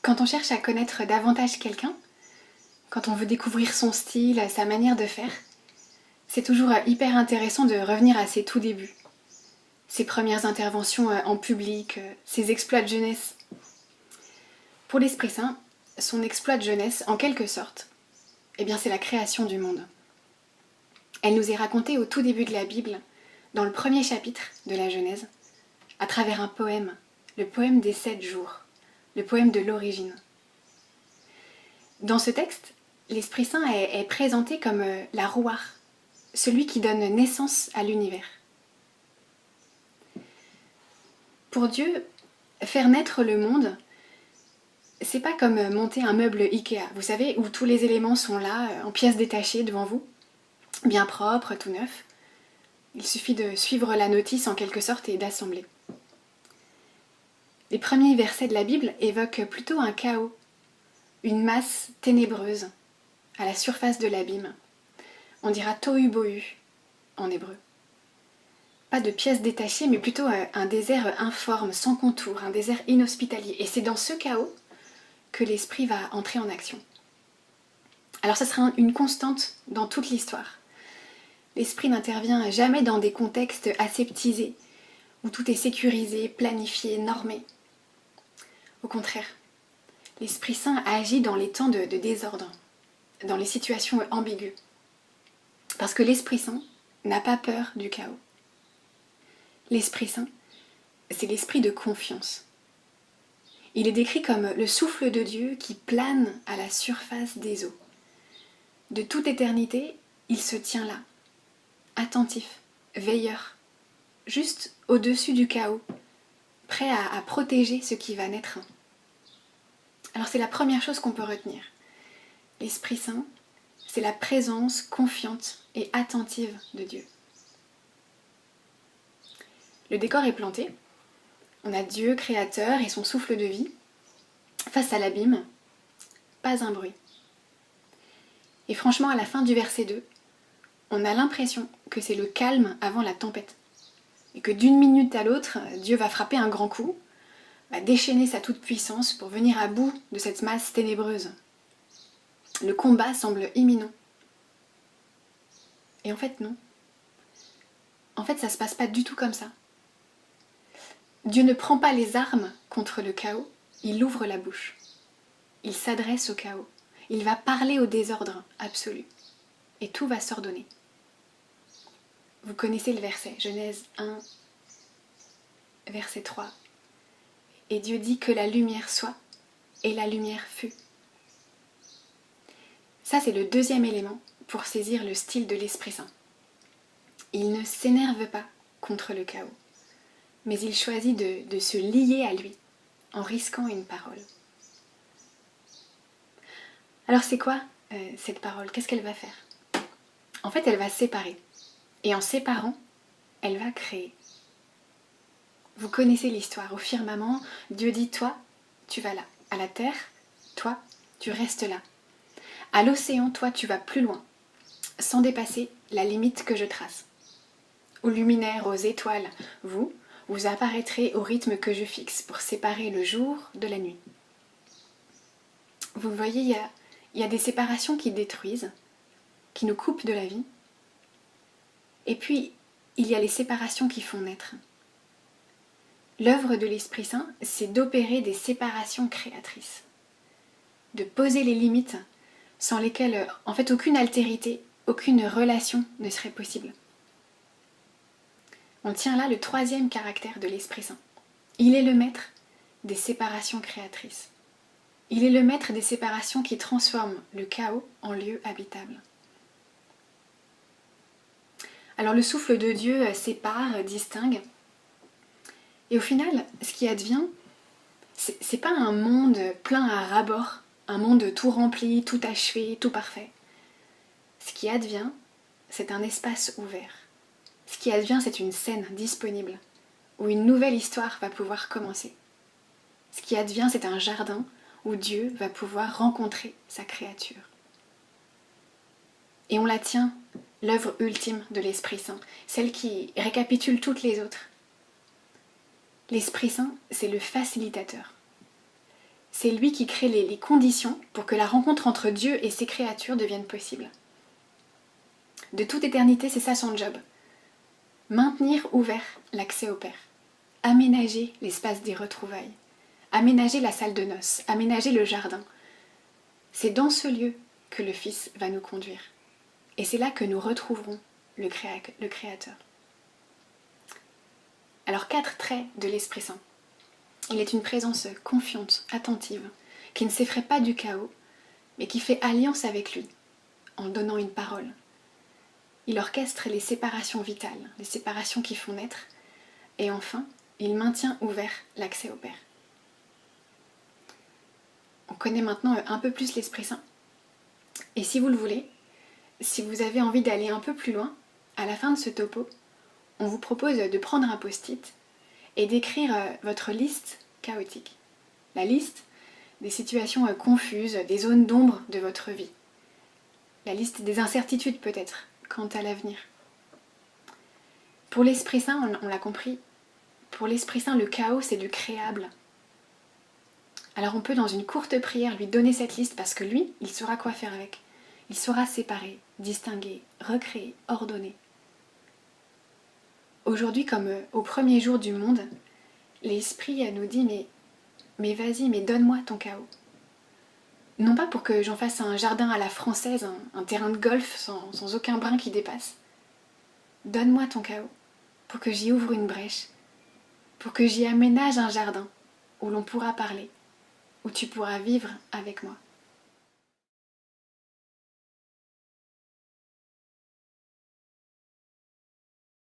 Quand on cherche à connaître davantage quelqu'un, quand on veut découvrir son style, sa manière de faire, c'est toujours hyper intéressant de revenir à ses tout débuts. Ses premières interventions en public, ses exploits de jeunesse. Pour l'Esprit Saint, son exploit de jeunesse, en quelque sorte, eh bien c'est la création du monde. Elle nous est racontée au tout début de la Bible, dans le premier chapitre de la Genèse, à travers un poème, le poème des 7 jours, le poème de l'origine. Dans ce texte, l'Esprit Saint est présenté comme la rouar, celui qui donne naissance à l'univers. Pour Dieu, faire naître le monde, c'est pas comme monter un meuble Ikea, vous savez, où tous les éléments sont là, en pièces détachées devant vous, bien propres, tout neuf. Il suffit de suivre la notice en quelque sorte et d'assembler. Les premiers versets de la Bible évoquent plutôt un chaos, une masse ténébreuse à la surface de l'abîme. On dira tohu bohu en hébreu. Pas de pièces détachées, mais plutôt un désert informe, sans contour, un désert inhospitalier. Et c'est dans ce chaos que l'esprit va entrer en action. Alors ça sera une constante dans toute l'histoire. L'esprit n'intervient jamais dans des contextes aseptisés, où tout est sécurisé, planifié, normé. Au contraire, l'Esprit Saint agit dans les temps de désordre, dans les situations ambiguës. Parce que l'Esprit Saint n'a pas peur du chaos. L'Esprit Saint, c'est l'esprit de confiance. Il est décrit comme le souffle de Dieu qui plane à la surface des eaux. De toute éternité, il se tient là, attentif, veilleur, juste au-dessus du chaos, prêt à protéger ce qui va naître. Alors c'est la première chose qu'on peut retenir. L'Esprit Saint, c'est la présence confiante et attentive de Dieu. Le décor est planté. On a Dieu créateur et son souffle de vie. Face à l'abîme, pas un bruit. Et franchement, à la fin du verset 2, on a l'impression que c'est le calme avant la tempête. Et que d'une minute à l'autre, Dieu va frapper un grand coup, va déchaîner sa toute-puissance pour venir à bout de cette masse ténébreuse. Le combat semble imminent. Et en fait, non. En fait, ça ne se passe pas du tout comme ça. Dieu ne prend pas les armes contre le chaos, il ouvre la bouche. Il s'adresse au chaos. Il va parler au désordre absolu. Et tout va s'ordonner. Vous connaissez le verset, Genèse 1, verset 3. Et Dieu dit que la lumière soit, et la lumière fut. Ça, c'est le deuxième élément pour saisir le style de l'Esprit Saint. Il ne s'énerve pas contre le chaos, mais il choisit de se lier à lui en risquant une parole. Alors c'est quoi cette parole? Qu'est-ce qu'elle va faire? En fait, elle va séparer. Et en séparant, elle va créer. Vous connaissez l'histoire. Au firmament, Dieu dit, toi, tu vas là. À la terre, toi, tu restes là. À l'océan, toi, tu vas plus loin, sans dépasser la limite que je trace. Aux luminaires, aux étoiles, vous apparaîtrez au rythme que je fixe pour séparer le jour de la nuit. Vous voyez, il y a des séparations qui détruisent, qui nous coupent de la vie. Et puis, il y a les séparations qui font naître. L'œuvre de l'Esprit Saint, c'est d'opérer des séparations créatrices, de poser les limites sans lesquelles, en fait, aucune altérité, aucune relation ne serait possible. On tient là le troisième caractère de l'Esprit Saint. Il est le maître des séparations créatrices. Il est le maître des séparations qui transforment le chaos en lieu habitable. Alors le souffle de Dieu sépare, distingue. Et au final, ce qui advient, c'est pas un monde plein à ras-bord, un monde tout rempli, tout achevé, tout parfait. Ce qui advient, c'est un espace ouvert. Ce qui advient, c'est une scène disponible, où une nouvelle histoire va pouvoir commencer. Ce qui advient, c'est un jardin où Dieu va pouvoir rencontrer sa créature. Et on la tient, l'œuvre ultime de l'Esprit Saint, celle qui récapitule toutes les autres. L'Esprit Saint, c'est le facilitateur. C'est lui qui crée les conditions pour que la rencontre entre Dieu et ses créatures devienne possible. De toute éternité, c'est ça son job. Maintenir ouvert l'accès au Père. Aménager l'espace des retrouvailles. Aménager la salle de noces. Aménager le jardin. C'est dans ce lieu que le Fils va nous conduire. Et c'est là que nous retrouverons le Créateur. Alors 4 traits de l'Esprit Saint. Il est une présence confiante, attentive, qui ne s'effraie pas du chaos, mais qui fait alliance avec lui, en donnant une parole. Il orchestre les séparations vitales, les séparations qui font naître, et enfin, il maintient ouvert l'accès au Père. On connaît maintenant un peu plus l'Esprit Saint, et si vous le voulez, si vous avez envie d'aller un peu plus loin, à la fin de ce topo, on vous propose de prendre un post-it et d'écrire votre liste chaotique. La liste des situations confuses, des zones d'ombre de votre vie. La liste des incertitudes peut-être quant à l'avenir. Pour l'Esprit Saint, on l'a compris, pour l'Esprit Saint, le chaos c'est du créable. Alors on peut dans une courte prière lui donner cette liste parce que lui, il saura quoi faire avec. Il saura séparer, distinguer, recréer, ordonner. Aujourd'hui, comme au premier jour du monde, l'Esprit nous dit mais vas-y, mais donne-moi ton chaos. Non pas pour que j'en fasse un jardin à la française, un terrain de golf sans aucun brin qui dépasse. Donne-moi ton chaos, pour que j'y ouvre une brèche, pour que j'y aménage un jardin où l'on pourra parler, où tu pourras vivre avec moi.